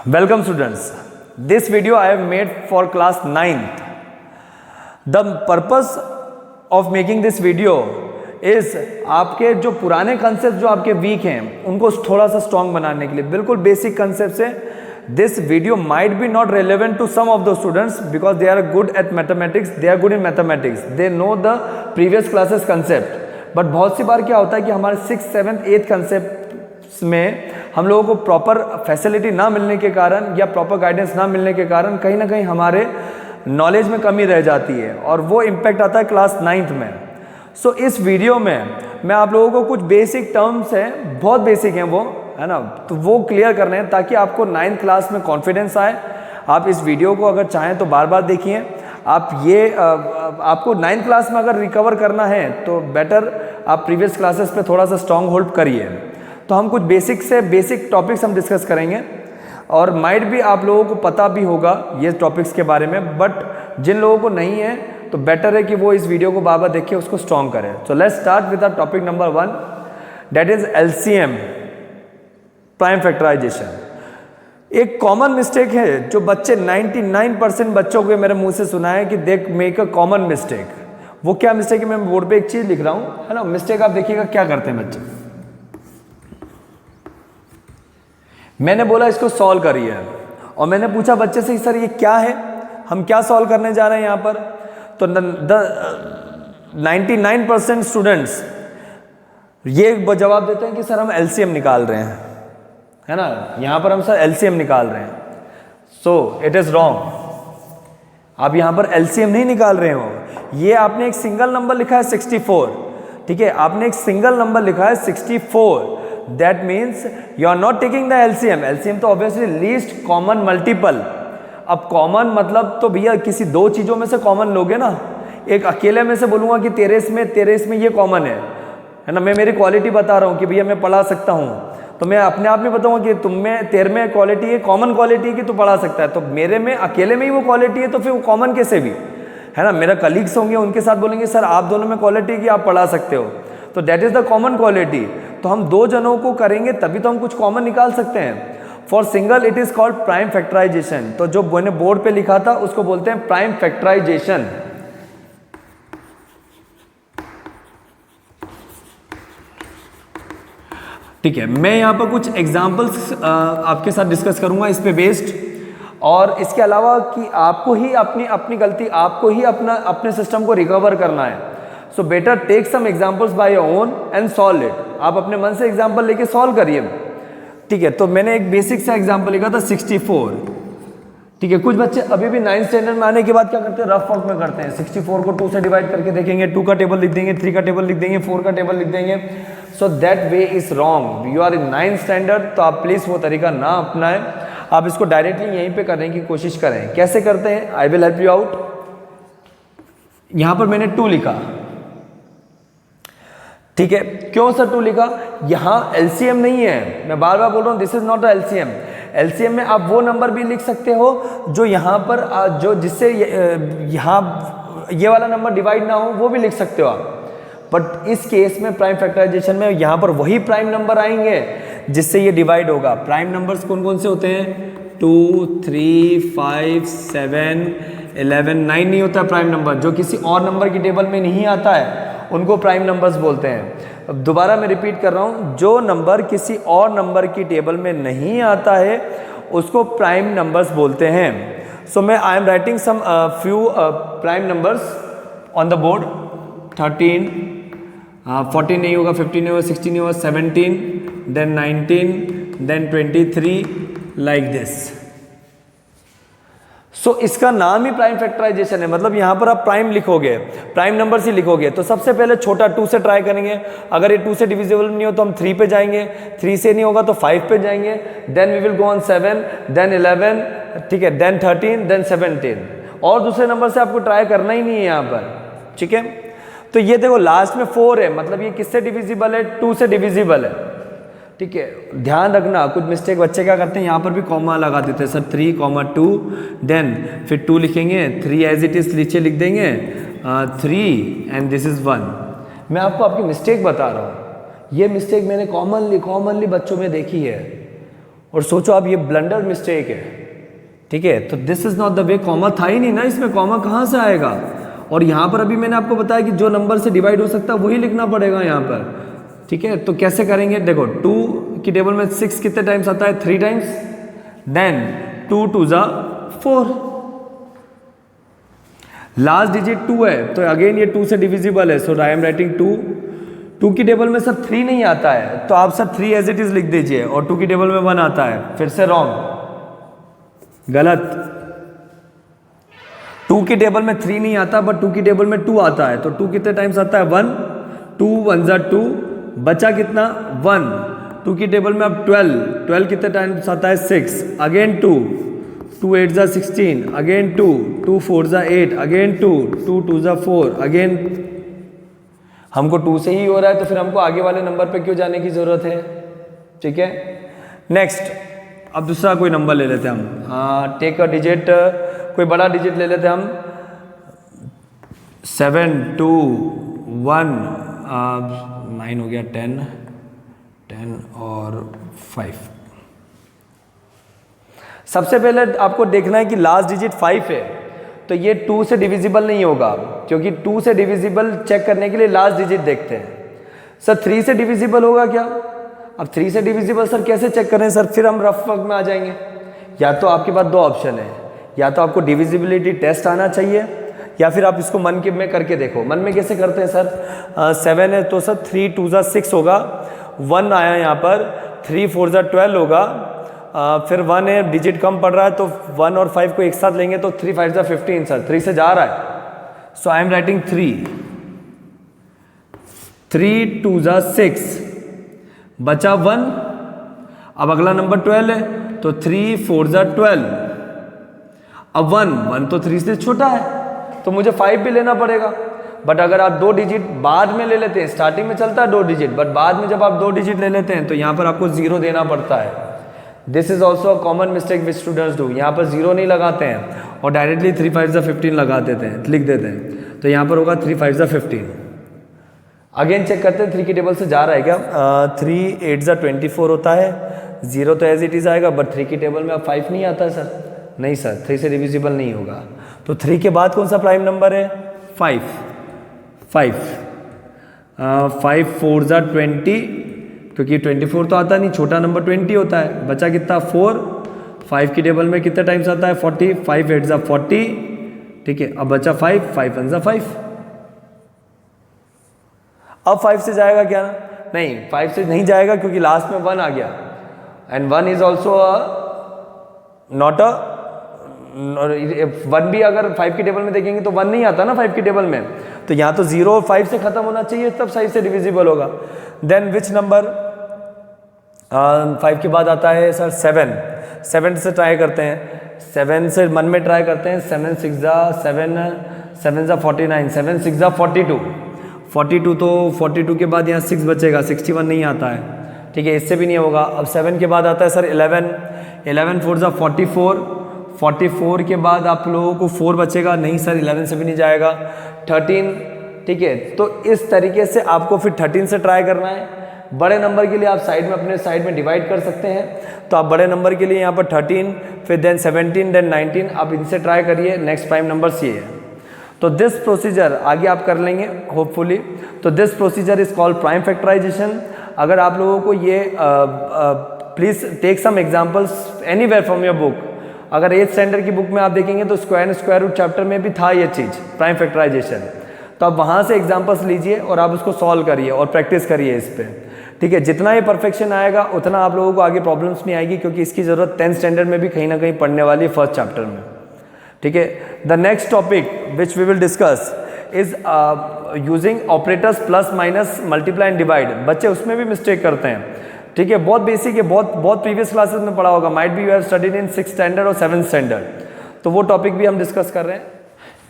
Welcome students. This video I have made for class 9th. The purpose of making this video is आपके जो पुराने concept जो आपके week हैं उनको थोड़ा सा स्ट्रॉन्ग बनाने के लिए, बिल्कुल बेसिक कंसेप्ट से. This video might be not relevant to some of the students because they are good at mathematics, they are good in mathematics, they know the previous classes concept. But बहुत सी बार क्या होता है कि हमारे 6th, 7th, 8th concept में हम लोगों को प्रॉपर फैसिलिटी ना मिलने के कारण या प्रॉपर गाइडेंस ना मिलने के कारण कहीं ना कहीं हमारे नॉलेज में कमी रह जाती है और वो इम्पैक्ट आता है क्लास 9th में. सो इस वीडियो में मैं आप लोगों को कुछ बेसिक टर्म्स हैं, बहुत बेसिक हैं वो, है ना, तो वो क्लियर करने हैं ताकि आपको 9th क्लास में कॉन्फिडेंस आए. आप इस वीडियो को अगर चाहें तो बार बार देखिए. आप ये आपको 9th क्लास में अगर रिकवर करना है तो बेटर आप प्रीवियस क्लासेस पे थोड़ा सा स्ट्रॉन्ग होल्ड करिए. तो हम कुछ बेसिक टॉपिक्स हम डिस्कस करेंगे और माइट भी आप लोगों को पता भी होगा ये टॉपिक्स के बारे में, बट जिन लोगों को नहीं है तो बेटर है कि वो इस वीडियो को बार बार देखिए, उसको स्ट्रॉन्ग करें. So let's start with the topic number 1, that is LCM, prime factorisation. एक कॉमन मिस्टेक है जो बच्चे 99% बच्चों को मेरे मुंह से सुना है कि they make a common mistake. वो क्या मिस्टेक है, मैं बोर्ड पे एक चीज लिख रहा हूं, है ना. मिस्टेक आप देखिएगा क्या करते हैं बच्चे. मैंने बोला इसको सॉल्व करिए और मैंने पूछा बच्चे से सर ये क्या है, हम क्या सॉल्व करने जा रहे हैं यहाँ पर. तो 99% स्टूडेंट्स ये जवाब देते हैं कि सर हम एलसीएम निकाल रहे हैं, है ना, यहाँ पर हम सर एलसीएम निकाल रहे हैं. So it is wrong. आप यहाँ पर एलसीएम नहीं निकाल रहे हो. ये आपने एक सिंगल नंबर लिखा है 64, ठीक है, आपने एक सिंगल नंबर लिखा है 64. That means you are not taking the LCM. LCM तो obviously least common multiple. अब कॉमन मतलब तो भैया किसी दो चीज़ों में से कॉमन लोगे ना. एक अकेले में से बोलूँगा कि तेरे इसमें ये कॉमन है ना. मैं मेरी क्वालिटी बता रहा हूँ कि भैया मैं पढ़ा सकता हूँ, तो मैं अपने आप में बताऊँगा कि तुम में तेरे में क्वालिटी है, कॉमन क्वालिटी है कि तू पढ़ा सकता है. तो मेरे में अकेले में ही वो क्वालिटी है, तो फिर वो कॉमन कैसे भी, है ना. मेरा कलीग्स होंगे, उनके साथ बोलेंगे सर आप दोनों में क्वालिटी कि आप पढ़ा सकते हो, तो that is the common quality. तो हम दो जनों को करेंगे तभी तो हम कुछ कॉमन निकाल सकते हैं. For single it is called prime factorisation. तो जो मैंने बोर्ड पे लिखा था उसको बोलते हैं प्राइम फैक्टराइजेशन. ठीक है, मैं यहां पर कुछ एग्जांपल्स आपके साथ डिस्कस करूंगा इस पे बेस्ड, और इसके अलावा कि आपको ही अपनी गलती, आपको ही अपने सिस्टम को रिकवर करना है. So better take some examples by your own and solve it. आप अपने मन से एग्जाम्पल लेके सॉल्व करिए, ठीक है. तो मैंने एक बेसिक सा एग्जाम्पल लिखा था 64, ठीक है. कुछ बच्चे अभी भी 9th स्टैंडर्ड में आने के बाद क्या करते हैं, रफ वर्क में करते हैं. 64 को 2 से डिवाइड करके देखेंगे, 2 का टेबल लिख देंगे, 3 का टेबल लिख देंगे, 4 का टेबल लिख देंगे. So that way is wrong. You are in 9th standard, तो आप प्लीज वो तरीका ना अपनाएं. आप इसको डायरेक्टली यहीं पे करने की कोशिश करें. कैसे करते हैं, I will help you out. यहां पर मैंने 2 लिखा, ठीक है. क्यों सर 2 लिखा, यहां एलसीएम नहीं है. मैं बार बार बोल रहा हूं this is not the LCM. LCM में आप वो नंबर भी लिख सकते हो जो यहां पर जो जिससे यहां ये वाला नंबर डिवाइड ना हो, वो भी लिख सकते हो आप. बट इस केस में प्राइम फैक्टराइजेशन में यहां पर वही प्राइम नंबर आएंगे जिससे ये डिवाइड होगा. प्राइम नंबर्स कौन कौन से होते हैं, 2, 3, 5, 7, 11, 9 नहीं होता प्राइम नंबर. जो किसी और नंबर की टेबल में नहीं आता है उनको प्राइम नंबर्स बोलते हैं. अब दोबारा मैं रिपीट कर रहा हूं, जो नंबर किसी और नंबर की टेबल में नहीं आता है उसको प्राइम नंबर्स बोलते हैं. सो मैं I am writing some few prime numbers on the board. 13, 14 नहीं होगा, 15 नहीं होगा, 16 नहीं होगा, 17, देन 19, देन 23, लाइक दिस. सो इसका नाम ही प्राइम फैक्टराइजेशन है. मतलब यहां पर आप प्राइम लिखोगे, प्राइम नंबर्स ही लिखोगे. तो सबसे पहले छोटा 2 से ट्राई करेंगे. अगर ये 2 से डिविजिबल नहीं हो तो हम 3 पे जाएंगे, 3 से नहीं होगा तो 5 पे जाएंगे, then we will go on 7, then 11, ठीक है, देन 13, देन 17. और दूसरे नंबर से आपको ट्राई करना ही नहीं है यहाँ पर, ठीक है. तो ये देखो लास्ट में 4 है, मतलब ये किससे डिविजिबल है, 2 से डिविजिबल है, ठीक है. ध्यान रखना, कुछ मिस्टेक बच्चे क्या करते हैं, यहाँ पर भी कॉमा लगा देते हैं सर, 3, 2, देन फिर 2 लिखेंगे, 3 एज इट इज नीचे लिख देंगे, 3 एंड दिस इज 1. मैं आपको आपकी मिस्टेक बता रहा हूँ. ये मिस्टेक मैंने कॉमनली बच्चों में देखी है. और सोचो आप ये ब्लंडर मिस्टेक है, ठीक है। तो this is not the way, comma था ही नहीं ना इसमें, कॉमा कहाँ से आएगा। और यहाँ पर अभी मैंने आपको बताया कि जो नंबर से डिवाइड हो सकता है वही लिखना पड़ेगा यहाँ पर, ठीक है। तो कैसे करेंगे, देखो 2 की टेबल में 6 कितने टाइम्स आता है, 3 टाइम्स, देन 2 2 जा 4, लास्ट डिजिट 2 है तो अगेन ये 2 से डिविजिबल है, सो आई एम राइटिंग 2। 2 की टेबल में सर 3 नहीं आता है तो आप सर 3 एज इट इज लिख दीजिए, और 2 की टेबल में 1 आता है, फिर से रॉन्ग, गलत। 2 की टेबल में 3 नहीं आता बट 2 की टेबल में 2 आता है, तो 2 कितने टाइम्स आता है, 1, 2 1 जा 2, बचा कितना 1। 2 की टेबल में अब 12, 12 कितने टाइम्स आता है 6, अगेन 2, 2 8 जा 16, अगेन 2, 2 4 जा 8, अगेन 2, 2 2 जा 4, अगेन। हमको 2 से ही हो रहा है तो फिर हमको आगे वाले नंबर पे क्यों जाने की जरूरत है, ठीक है। नेक्स्ट, अब दूसरा कोई नंबर ले लेते हैं हम, टेक अ डिजिट, कोई बड़ा डिजिट ले लेते हैं हम, 7 2 1 9 हो गया, 10 10 और 5। सबसे पहले आपको देखना है कि लास्ट डिजिट 5 है तो ये 2 से डिविजिबल नहीं होगा, क्योंकि 2 से डिविजिबल चेक करने के लिए लास्ट डिजिट देखते हैं। सर 3 से डिविजिबल होगा क्या, अब 3 से डिविजिबल सर कैसे चेक करें सर, फिर हम रफ वर्क में आ जाएंगे। या तो आपके पास 2 ऑप्शन है, या तो आपको डिविजिबिलिटी टेस्ट आना चाहिए या फिर आप इसको मन के में करके देखो। मन में कैसे करते हैं सर, 7 है तो सर 3 2 जा 6 होगा, 1 आया यहाँ पर, 3 4 जा 12 होगा, फिर 1 है, डिजिट कम पड़ रहा है तो 1 और 5 को एक साथ लेंगे तो 3 5 जा 15 सर, 3 से जा रहा है, सो आई एम राइटिंग 3 3 2 जा 6, बचा 1। अब अगला नंबर 12 है तो 3 4 जा 12, अब 1 तो 3 से छोटा है तो मुझे 5 भी लेना पड़ेगा। बट अगर आप 2 डिजिट बाद में ले लेते हैं, स्टार्टिंग में चलता है 2 डिजिट, बट बाद में जब आप 2 डिजिट ले लेते हैं तो यहाँ पर आपको 0 देना पड़ता है। This is also a common mistake which students do, यहाँ पर 0 नहीं लगाते हैं और डायरेक्टली 3 5 जा 15 लगा देते हैं, लिख देते हैं, तो यहाँ पर होगा 3 5 जा 15। अगेन चेक करते हैं 3 की टेबल से जा रहा है क्या, 3 8 जा 24 होता है, 0 तो एज इट इज आएगा, बट 3 की टेबल में अब 5 नहीं आता है सर, नहीं सर 3 से डिविजिबल नहीं होगा। तो 3 के बाद कौन सा प्राइम नंबर है, 5 5 5 4 जा 20, क्योंकि 24 तो आता नहीं, छोटा नंबर 20 होता है, बचा कितना 4। 5 की टेबल में कितने टाइम्स आता है 40, 5 8 जा 40, ठीक है। अब बचा 5 5 1 जा 5। अब 5 से जाएगा क्या, नहीं 5 से नहीं जाएगा क्योंकि लास्ट में 1 आ गया, and 1 is also not a 1 भी अगर 5 की टेबल में देखेंगे तो 1 नहीं आता ना 5 की टेबल में, तो यहाँ तो 0 और 5 से खत्म होना चाहिए तब 5 से डिविजिबल होगा। देन विच नंबर, 5 के बाद आता है सर 7, 7 से ट्राई करते हैं, 7 से मन में ट्राई करते हैं, 7 6 जा 7 7 जा 49, 7 6 जा 42, 42 तो 42 के बाद यहाँ 6 बचेगा, 61 नहीं आता है, ठीक है, इससे भी नहीं होगा। अब 7 के बाद आता है सर 11, 11 4 जा 44, 44 के बाद आप लोगों को 4 बचेगा, नहीं सर 11 से भी नहीं जाएगा, 13, ठीक है। तो इस तरीके से आपको फिर 13 से ट्राई करना है। बड़े नंबर के लिए आप साइड में अपने साइड में डिवाइड कर सकते हैं, तो आप बड़े नंबर के लिए यहाँ पर 13, फिर देन 17, देन 19, आप इनसे ट्राई करिए, नेक्स्ट प्राइम नंबर ये है। तो दिस प्रोसीजर आगे आप कर लेंगे होपफुली। तो this procedure is called prime factorisation. अगर आप लोगों को ये please take some examples anywhere from your book. अगर 8th स्टैंडर्ड की बुक में आप देखेंगे तो स्क्वायर रूट चैप्टर में भी था ये चीज़ प्राइम फैक्टराइजेशन, तो आप वहाँ से एग्जांपल्स लीजिए और आप उसको सॉल्व करिए और प्रैक्टिस करिए इस पर, ठीक है। जितना ये परफेक्शन आएगा उतना आप लोगों को आगे प्रॉब्लम्स नहीं आएगी, क्योंकि इसकी ज़रूरत 10th स्टैंडर्ड में भी कहीं ना कहीं पढ़ने वाली है फर्स्ट चैप्टर में, ठीक है। The next topic which we will discuss is using operators plus minus multiply and divide. बच्चे उसमें भी मिस्टेक करते हैं, ठीक है, बहुत बेसिक है, बहुत प्रीवियस क्लासेस में पढ़ा होगा, might be you have studied in 6th standard और 7th स्टैंडर्ड, तो वो टॉपिक भी हम डिस्कस कर रहे हैं।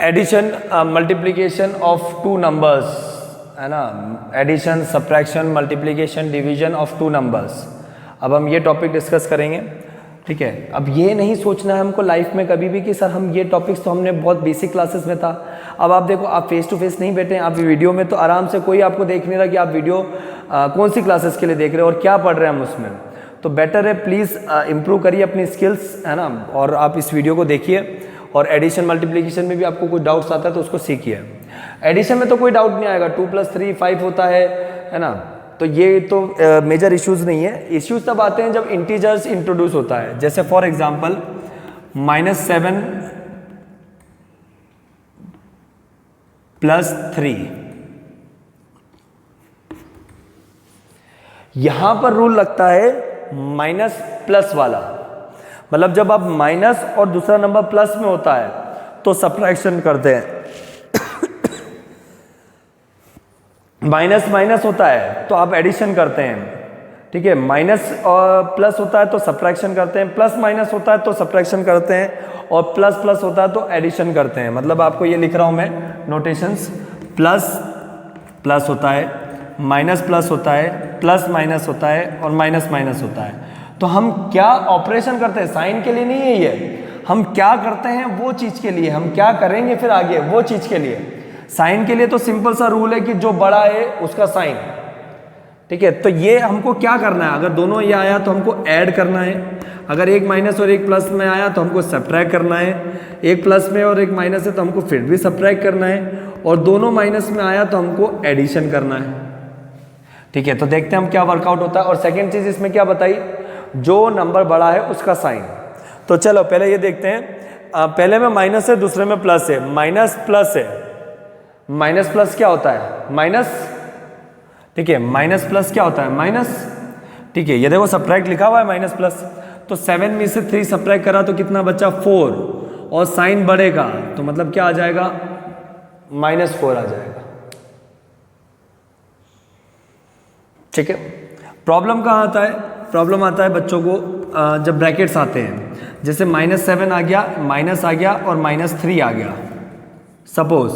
एडिशन मल्टीप्लिकेशन ऑफ 2 नंबर्स, है ना, addition subtraction multiplication division of 2 numbers, अब हम ये टॉपिक डिस्कस करेंगे, ठीक है। अब ये नहीं सोचना है हमको लाइफ में कभी भी कि सर हम ये टॉपिक्स तो हमने बहुत बेसिक क्लासेस में था। अब आप देखो, आप फेस टू फेस नहीं बैठे हैं, आप वीडियो में, तो आराम से कोई आपको देख नहीं रहा कि आप वीडियो कौन सी क्लासेस के लिए देख रहे हो और क्या पढ़ रहे हैं हम उसमें। तो बेटर है प्लीज़ इम्प्रूव करिए अपनी स्किल्स, है ना, और आप इस वीडियो को देखिए। और एडिशन मल्टीप्लिकेशन में भी आपको कुछ डाउट्स आता है तो उसको सीखिए। एडिशन में तो कोई डाउट नहीं आएगा, 2 + 3 5 होता है ना, तो ये तो मेजर इश्यूज नहीं है। इश्यूज तब आते हैं जब इंटीजर्स इंट्रोड्यूस होता है, जैसे फॉर एग्जांपल -7 + 3। यहां पर रूल लगता है माइनस प्लस वाला, मतलब जब आप माइनस और दूसरा नंबर प्लस में होता है तो सब्ट्रैक्शन करते हैं। माइनस माइनस होता है तो आप एडिशन करते हैं, ठीक है। माइनस और प्लस होता है तो सब्ट्रैक्शन करते हैं, प्लस माइनस होता है तो सब्ट्रैक्शन करते हैं, और प्लस प्लस होता है तो एडिशन करते हैं। मतलब आपको ये लिख रहा हूं मैं नोटेशंस, प्लस प्लस होता है, माइनस प्लस होता है, प्लस माइनस होता है, और माइनस माइनस होता है। तो हम क्या ऑपरेशन करते हैं, साइन के लिए नहीं है ये, हम क्या करते हैं वो चीज़ के लिए, हम क्या करेंगे फिर आगे वो चीज़ के लिए। साइन के लिए तो सिंपल सा रूल है कि जो बड़ा है उसका साइन, ठीक है। तो ये हमको क्या करना है, अगर दोनों ये आया तो हमको ऐड करना है, अगर एक माइनस और एक प्लस में आया तो हमको सब्ट्रैक्ट करना है, एक प्लस में और एक माइनस है तो हमको फिर भी सब्ट्रैक्ट करना है, और दोनों माइनस में आया तो हमको एडिशन करना है, ठीक है। तो देखते हैं हम क्या वर्कआउट होता है। और सेकेंड चीज़ इसमें क्या बताई, जो नंबर बड़ा है उसका साइन। तो चलो पहले ये देखते हैं, पहले में माइनस है, दूसरे में प्लस है, माइनस प्लस है। माइनस प्लस क्या होता है, माइनस, ठीक है। माइनस प्लस क्या होता है, माइनस, ठीक है। ये देखो सब्ट्रैक्ट लिखा हुआ है माइनस प्लस, तो 7 में से 3 सब्ट्रैक्ट करा तो कितना बचा, 4, और साइन बढ़ेगा तो मतलब क्या आ जाएगा, -4 आ जाएगा, ठीक है। प्रॉब्लम कहाँ आता है, प्रॉब्लम आता है बच्चों को जब ब्रैकेट्स आते हैं, जैसे -7 आ गया, माइनस आ गया और -3 आ गया सपोज।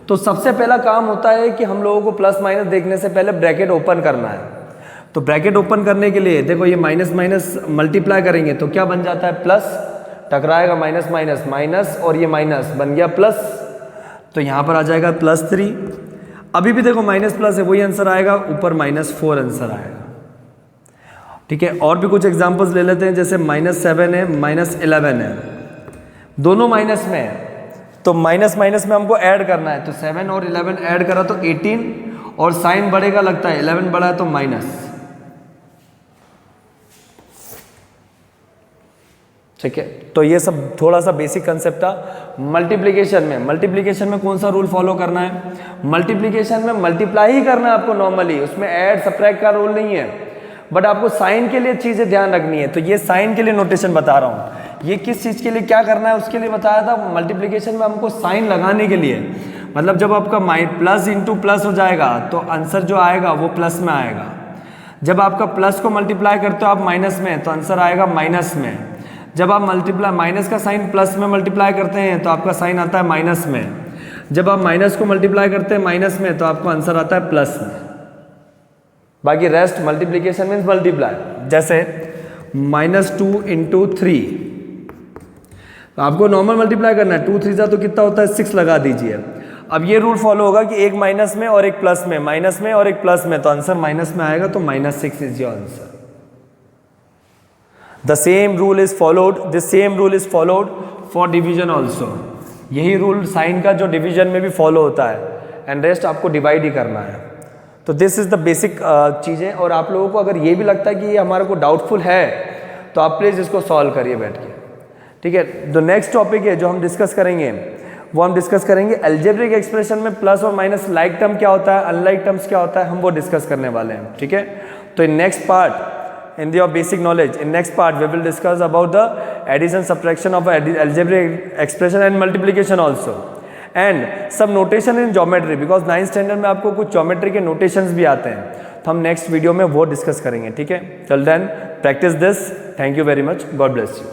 तो सबसे पहला काम होता है कि हम लोगों को प्लस माइनस देखने से पहले ब्रैकेट ओपन करना है। तो ब्रैकेट ओपन करने के लिए देखो ये माइनस माइनस मल्टीप्लाई करेंगे तो क्या बन जाता है, प्लस, टकराएगा माइनस माइनस माइनस, और ये माइनस बन गया प्लस, तो यहाँ पर आ जाएगा +3। अभी भी देखो माइनस प्लस है, वही आंसर आएगा, ऊपर -4 आंसर आएगा, ठीक है। और भी कुछ एग्जांपल्स ले लेते हैं, जैसे -7 है, -11 है, दोनों माइनस में है, तो माइनस माइनस में हमको ऐड करना है, तो 7 और 11 ऐड करा तो 18, और साइन बढ़ेगा लगता है, 11 बढ़ा है तो माइनस, ठीक है। तो ये सब थोड़ा सा बेसिक कंसेप्ट था। मल्टीप्लिकेशन में, मल्टीप्लिकेशन में कौन सा रूल फॉलो करना है, मल्टीप्लिकेशन में मल्टीप्लाई ही करना है आपको नॉर्मली, उसमें ऐड सब्ट्रैक्ट का रूल नहीं है, बट आपको साइन के लिए चीज़ें ध्यान रखनी है। तो ये साइन के लिए नोटेशन बता रहा हूँ, ये किस चीज़ के लिए क्या करना है उसके लिए बताया था। मल्टीप्लिकेशन में हमको साइन लगाने के लिए, मतलब जब आपका प्लस इंटू प्लस हो जाएगा तो आंसर जो आएगा वो प्लस में आएगा। जब आपका प्लस को मल्टीप्लाई करते हो आप माइनस में, तो आंसर आएगा माइनस में। जब आप मल्टीप्लाई माइनस का साइन प्लस में मल्टीप्लाई करते हैं तो आपका साइन आता है माइनस में। जब आप माइनस को मल्टीप्लाई करते हैं माइनस में तो आपको आंसर आता है प्लस में। बाकी रेस्ट मल्टीप्लिकेशन मीन्स मल्टीप्लाई, जैसे -2 × 3, तो आपको नॉर्मल मल्टीप्लाई करना है, 2 3 तो कितना होता है, 6 लगा दीजिए। अब ये रूल फॉलो होगा कि एक माइनस में और एक प्लस में, माइनस में और एक प्लस में, तो आंसर माइनस में आएगा, तो -6 is your answer. The same rule is followed, the same rule is followed for division also. यही रूल साइन का जो डिवीजन में भी फॉलो होता है, एंड रेस्ट आपको डिवाइड ही करना है। तो दिस इज द बेसिक चीज़ें। और आप लोगों को अगर ये भी लगता है कि ये हमारे को डाउटफुल है तो आप प्लीज़ इसको सॉल्व करिए बैठ के, ठीक है। जो नेक्स्ट टॉपिक है जो हम डिस्कस करेंगे वो हम डिस्कस करेंगे अलजेब्रिक एक्सप्रेशन में प्लस और माइनस लाइक टर्म क्या होता है, अनलाइक टर्म्स क्या होता है, हम वो डिस्कस करने वाले हैं, ठीक है। तो in next part in your basic knowledge, in next part we will discuss about the addition subtraction of algebraic expression and multiplication also, and some notation in geometry, because 9th standard में आपको कुछ geometry के notations भी आते हैं, तो हम next video में वो discuss करेंगे, ठीक है। Till then practice this, thank you very much, God bless you।